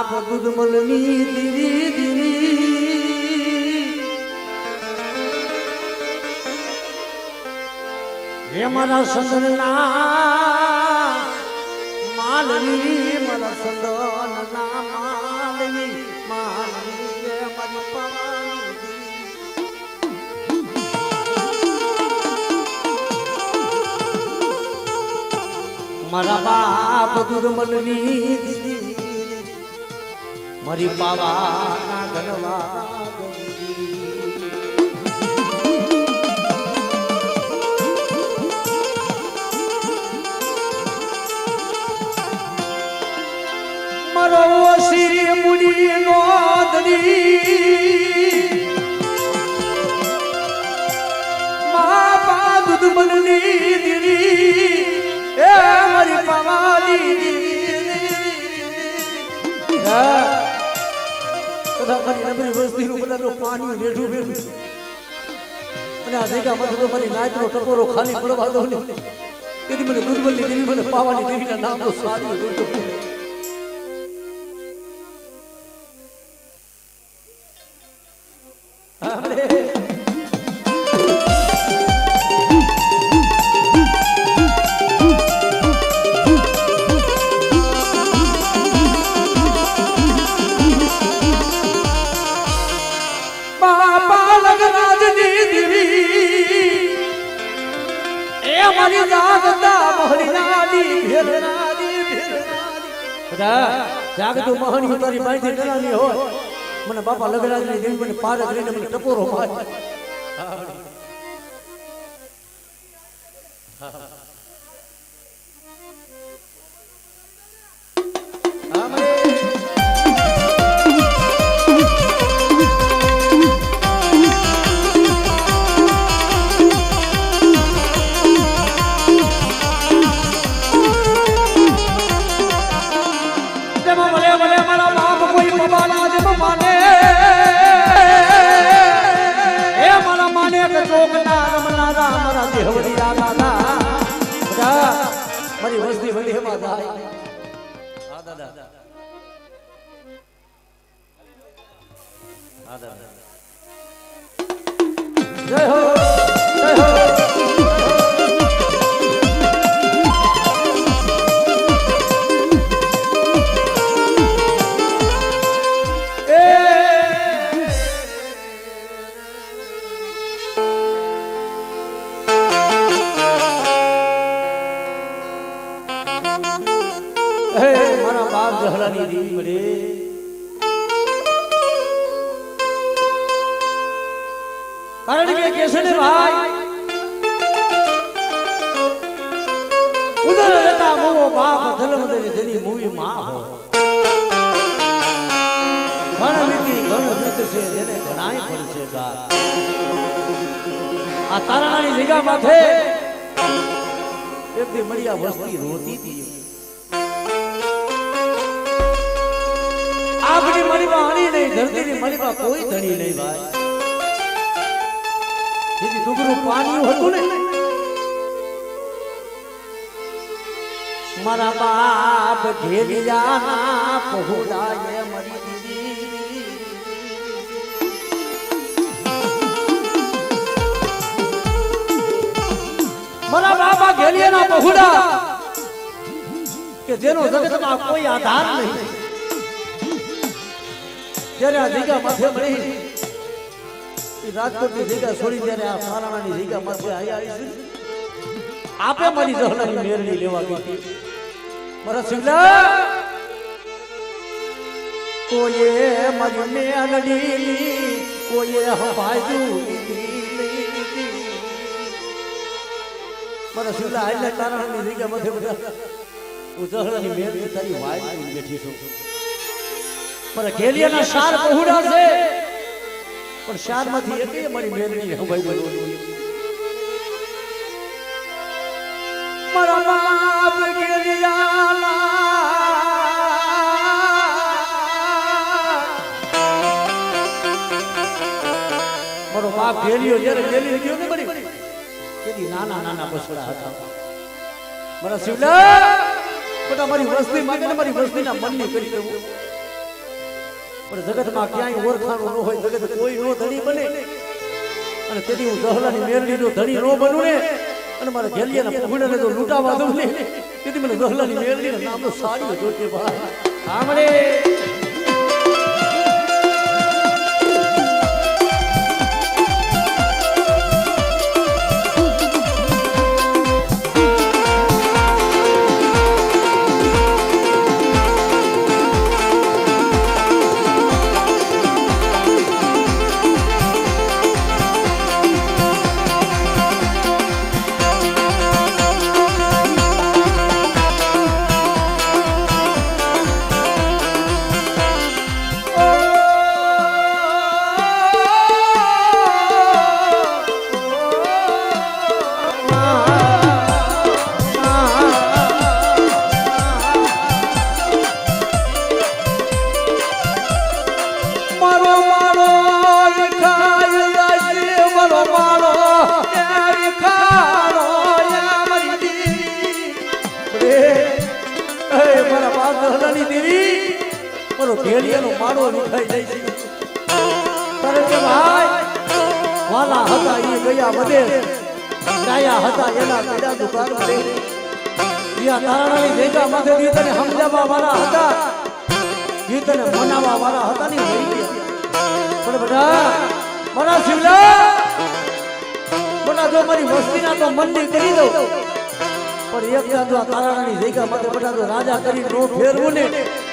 બાપ દુધમલની દીવી દીવી હે મારા સંદનના માલની મારા સંદનના માલની માલની હે મારી પાવાની મારા બાપ દુધમલની દીવી મારી પાવાના ગણવા મારો શ્રી મુનિ નોંધણી મા દુધમલની દીવી એ મારી પાવાની પાણી રેઠું ભેગું અને આ જગ્યામાં તો મારી નાચનો ટકોરો ખાલી પડવા દો ને તેથી મને દુર્બલની દેવી મને પાવાની દેવીના નામનો સારી મારી જાગતા મોહની નાડી ભેરનાડી જાગતું મોહની તારી બાઈથી ડરાની હોય મને બાપા લગરાજની દેવી મને પાર કરીને મને ટપોરો માર મારી વસ્તી વળી હેમાં થાય હા દાદા હા દાદા જય હો જય હો જહલાની દેવી મળે કારણ કે કેસે ને ભાઈ ઉદર રહેતા મોવો બાપ ધર્મ દેવી જેની મૂવી માં હો ઘણ રીત છે જેને ઘણાય પડશે ગા આ તારાની જગ્યા માથે એક દી મળ્યા વસ્તી રોતી હતી આપની મણીમાં હણી નહીં ધરતીની મણીમાં કોઈ ધણી નહીં ભાઈ જેથી ડુંગરું પાણી હતું ને મારા બાપ ઘેરિયાના પહોળાએ મરી દીધી મારા બાપા ઘેરિયાના પહોળા કે જેનો જગતમાં કોઈ આધાર નહીં જ્યારે આ જગ્યા માથે મળી રાજકોટની જગ્યા છોડી જ્યારે આ સારાણાની જગ્યા માથે આવી આપે મારી જહલાની મેરડી લેવા ગઈ મારા સિંગલા કોઈએ મારી મેરડી કોઈએ હવાયું મારા સિંગલા આટલા તારાણાની જગ્યા માથે બધા હું જહલાની મેરડી તારી વાય બેઠી છું પણ ઘેલિયાના શાર પહોળા છે પણ શાર માંથી એકે મારી મેરડી હવાઈ બોલી મારા બાપ ઘેલિયાના મારો બાપ ઘેલિયો જ્યારે ઘેલી ગયો ને બરી કેદી નાના નાના બસડા હતા મારા શિવલા બેટા મારી વસ્તી માંગે ને મારી વસ્તીના મનની કરી દેવું પણ જગતમાં ક્યાંય ઓળખાણું ન હોય, જગત કોઈ નો ધણી બને અને તેથી હું જહલાની મેરડીનો ધણી નો બનું ને અને મારા ઘેલિયાના પગુડાને તો લૂંટાવા દઉં ને તેથી મને જહલાની મેરડીના નામનો સાડીઓ જોકે ભાઈ સાંભળે ઘેલિયાનો માળો વિખાઈ જાય છે કારણ કે ભાઈ વાલા હતા એ ગયા બધે ગાયા હતા એના પેડા દુકાન મળે યા તારાની ભેગા માથે ગીતને સમજાવવા વાળા હતા ગીતને મનાવવા વાળા હતા ને રહી ગયા પણ બધા મારા શિવલા બધા જો મારી વસ્તીના તો મંદિર કરી દઉં પણ એક જાદુ તારાની ભેગા માથે બધા તો રાજા કરી નો ફેરવું ને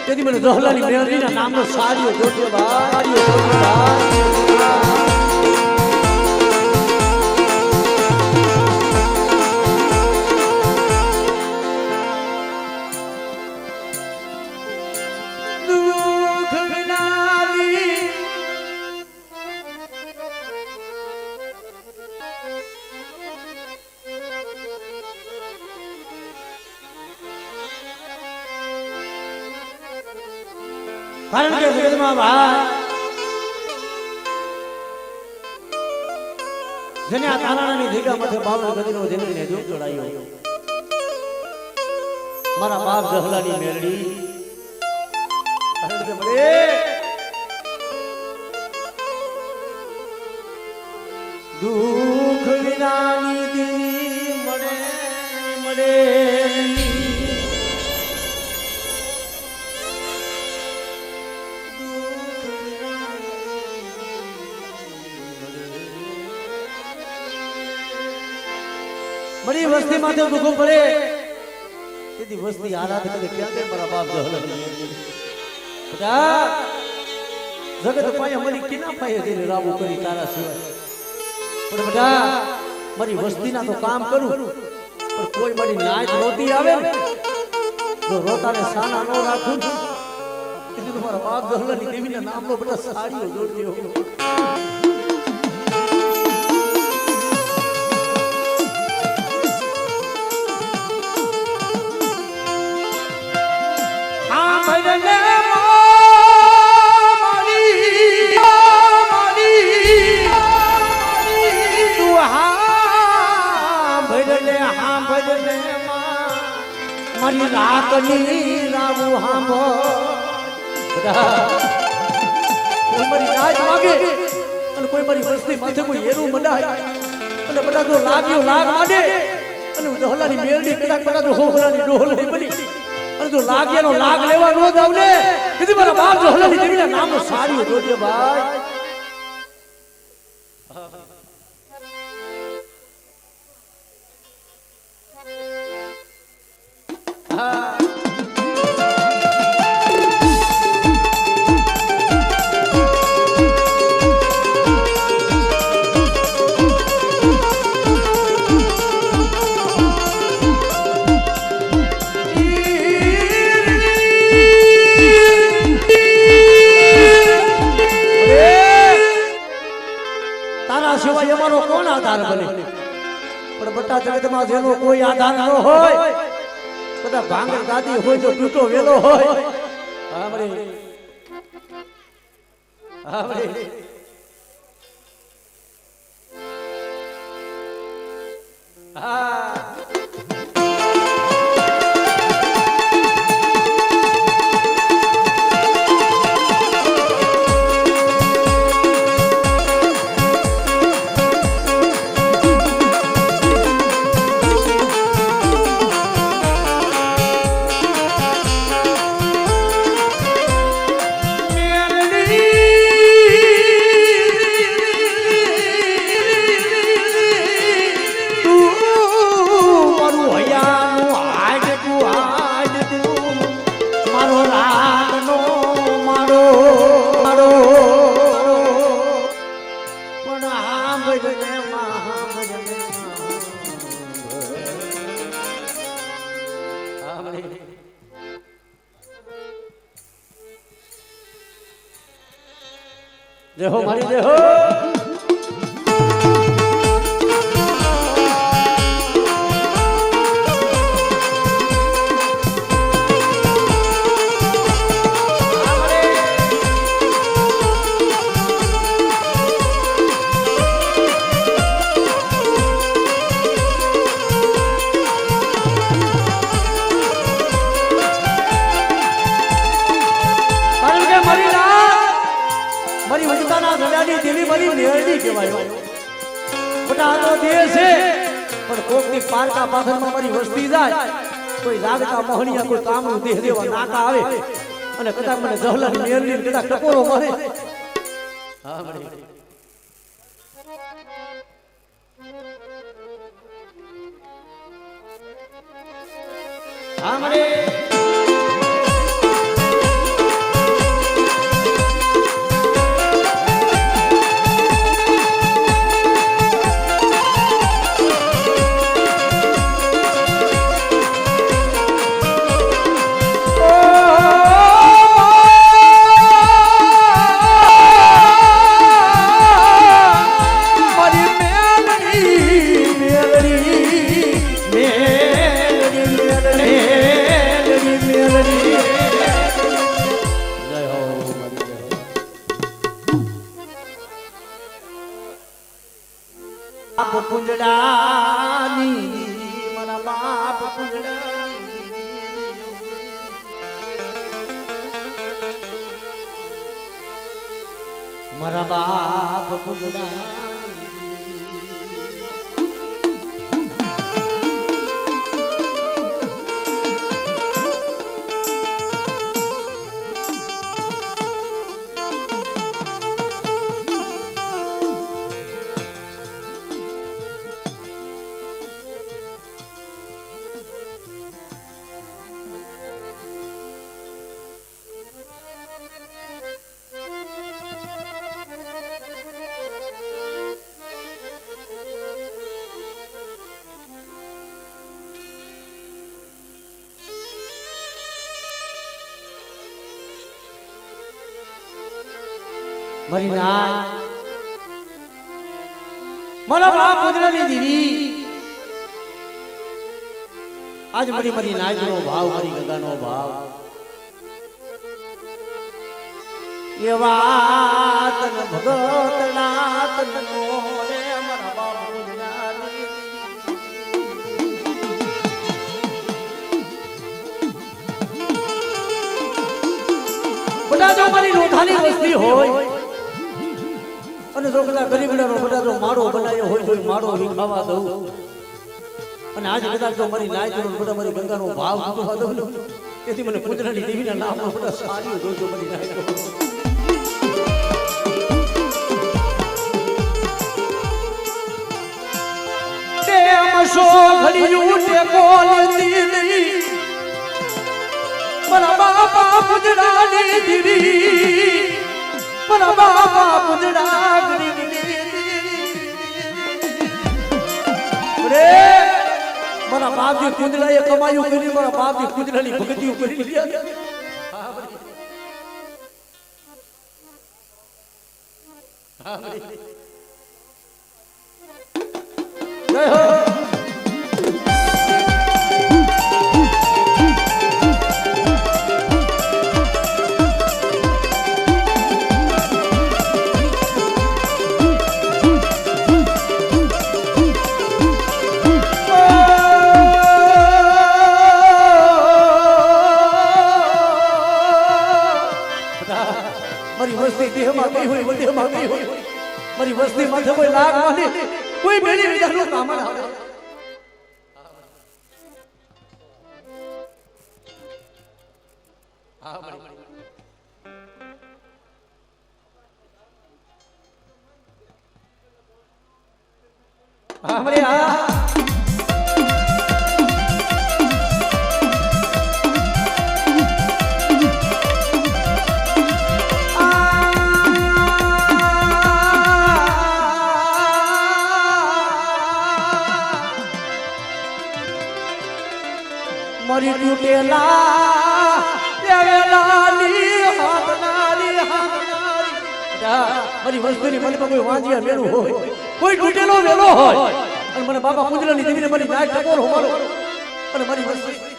તેથી મને જહલાની મેરડીના નામનો સાડીઓ જોજો ભાઈ કારણ કે જગતમાં ભાઈ જેને આ તારાની ભેગા માથે બાવન ગદીનો જેને જોગ ચડાયો મારા બાપ જહલાની મેરડી કારણ કે મળે દુઃખ વિનાની દેવી મળે મળે બड़ी वस्ती माथे दुखो पड़े તેથી વસ્તી આરાધ કરે ક્યાં કે મારા બાપ જહલાની બેટા જગત પાયા મરી કિના પાયે દિલ રાબુ કરી તારા સિવાય પણ બેટા મારી વસ્તીના તો કામ કરું પણ કોઈ મારી નાચ રોતી આવે જો રોતાને સાના નો રાખું એટલે મારા બાપ જહલાની દેવીના નામનો બેટા સાડીઓ જોડજો મારી રાતની રાવું હાંભો કોઈ મારી નાચ માગે અને કોઈ મારી વસ્તી માથે કોઈ એરું મંડાય અને બધા જો લાગ્યો લાગ માંડે અને જહલાની મેરડી કદાચ બધા જો હોહલાની ડોહલની બની અને જો લાગ્યાનો લાગ લેવા નો જાવ ને કીધી મારા બાપ જહલાની દેવીના નામનો સાડીઓ જોજે ભાઈ સિવાય અમારો કોણ આધાર બને પણ બટા જગતમાં જેનો કોઈ આધાર ન હોય કદા ભાંગર ગાદી હોય તો તૂટો વેલો હોય હામરે હા જય હો મારી જય હો મારી વજતાના ગળાની દેવી મારી મેળડી કહેવાય બટા આ તો દેહ છે પણ કોકની પારકા પાથરમાં મારી વસ્તી જાય કોઈ રાગતા મોહણીયા કોઈ કામનું દેહ દેવા નાકા આવે અને કદાચ મને જહલાની મેળડી કદાચ ટકોરો મારે હા મને હા મને પુંજડાની મારા બાપ પુંજડાની મારા બાપ પુંજડાની મારી ના મારા બાપ પુંજડાની દીવી આજ મારી નાજનો ભાવ મારી ગંગાનો ભાવ એવા તન ભગતના તનનો રે મારા બાપ પુંજડાની બધા જો મારી રોધાની વસ્તી હોય અને જો કદાચ ગરીબડાનો બધા જો માળો બનાવ્યો હોય તો માળો ખાવા દઉં અને આજે કદાચ જો મારી નાયકનો બધા મારી ગંગાનો ભાવ મૂકવા દઉં તેથી મને પુંજડાની દેવીના નામમાં બધા સારીઓ જોજો મારી નાયકો તેમ સો ઘડિયું તે બોલતી નહીં મારા બાપા પુંજડાની દેવી મારા બાપા પુંજડાની રે મારા બાપજી પુંજડાએ કમાયું કરી મારા બાપજી પુંજડાની ભક્તિઓ કરી લીધી હા જય હો મારી વસ્તી માથે કોઈ લાગ માની કોઈ બેની વિધાનું કામ ના આવે હા મારી હા મારી હા મારી તૂટેલા દેવેલાની હાથનારી મારી વસ્તુની મનમાં કોઈ વાંજિયા મેલું હોય, કોઈ તૂટેલો વેલો હોય, અને મને બાપા કુંજરાની દેવીને મારી નાય ટકોર હોવાનો, અને મારી વસ્તુ